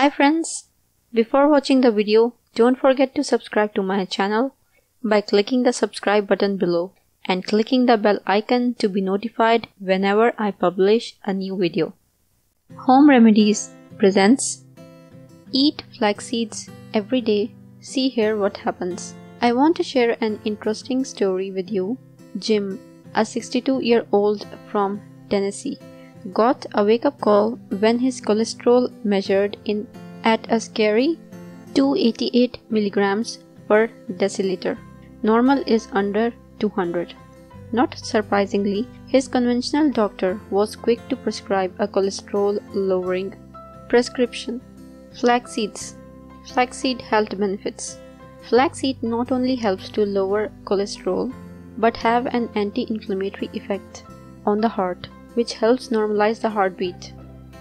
Hi friends! Before watching the video, don't forget to subscribe to my channel by clicking the subscribe button below and clicking the bell icon to be notified whenever I publish a new video. Home Remedies presents Eat flax seeds every day. See here what happens. I want to share an interesting story with you. Jim, a 62-year-old from Tennessee, got a wake-up call when his cholesterol measured in at a scary 288 milligrams per deciliter. Normal is under 200. Not surprisingly, his conventional doctor was quick to prescribe a cholesterol-lowering prescription. Flax seeds. Flaxseed health benefits. Flaxseed not only helps to lower cholesterol, but have an anti-inflammatory effect on the heart, which helps normalize the heartbeat.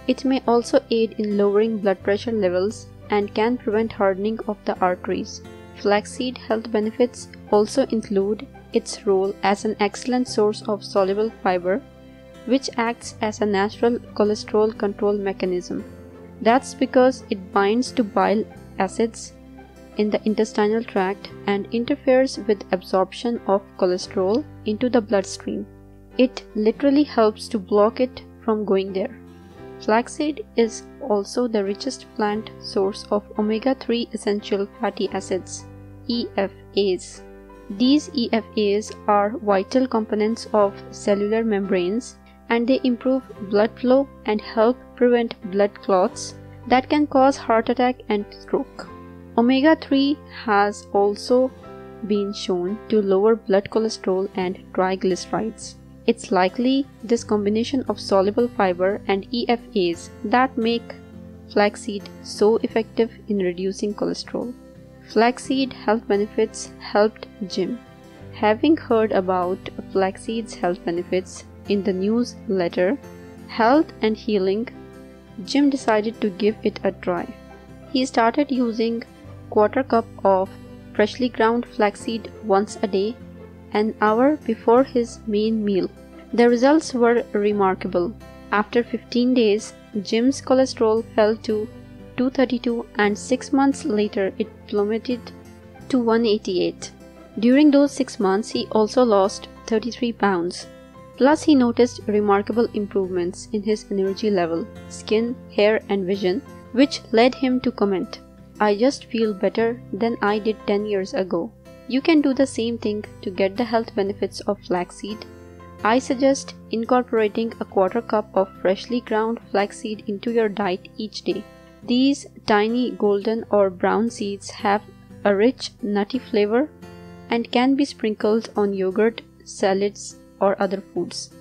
It may also aid in lowering blood pressure levels and can prevent hardening of the arteries. Flaxseed health benefits also include its role as an excellent source of soluble fiber, which acts as a natural cholesterol control mechanism. That's because it binds to bile acids in the intestinal tract and interferes with absorption of cholesterol into the bloodstream. It literally helps to block it from going there. Flaxseed is also the richest plant source of omega-3 essential fatty acids, EFAs. These EFAs are vital components of cellular membranes, and they improve blood flow and help prevent blood clots that can cause heart attack and stroke. Omega-3 has also been shown to lower blood cholesterol and triglycerides. It's likely this combination of soluble fiber and EFAs that make flaxseed so effective in reducing cholesterol. Flaxseed health benefits helped Jim. Having heard about flaxseed's health benefits in the newsletter Health and Healing, Jim decided to give it a try. He started using quarter cup of freshly ground flaxseed once a day, an hour before his main meal. The results were remarkable. After 15 days, Jim's cholesterol fell to 232 and 6 months later it plummeted to 188. During those 6 months, he also lost 33 pounds. Plus, he noticed remarkable improvements in his energy level, skin, hair, and vision, which led him to comment, "I just feel better than I did 10 years ago." You can do the same thing to get the health benefits of flaxseed. I suggest incorporating a quarter cup of freshly ground flaxseed into your diet each day. These tiny golden or brown seeds have a rich, nutty flavor and can be sprinkled on yogurt, salads, or other foods.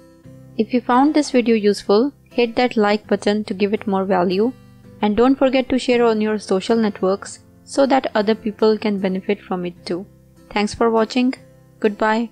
If you found this video useful, hit that like button to give it more value, and don't forget to share on your social networks so that other people can benefit from it too. Thanks for watching. Goodbye.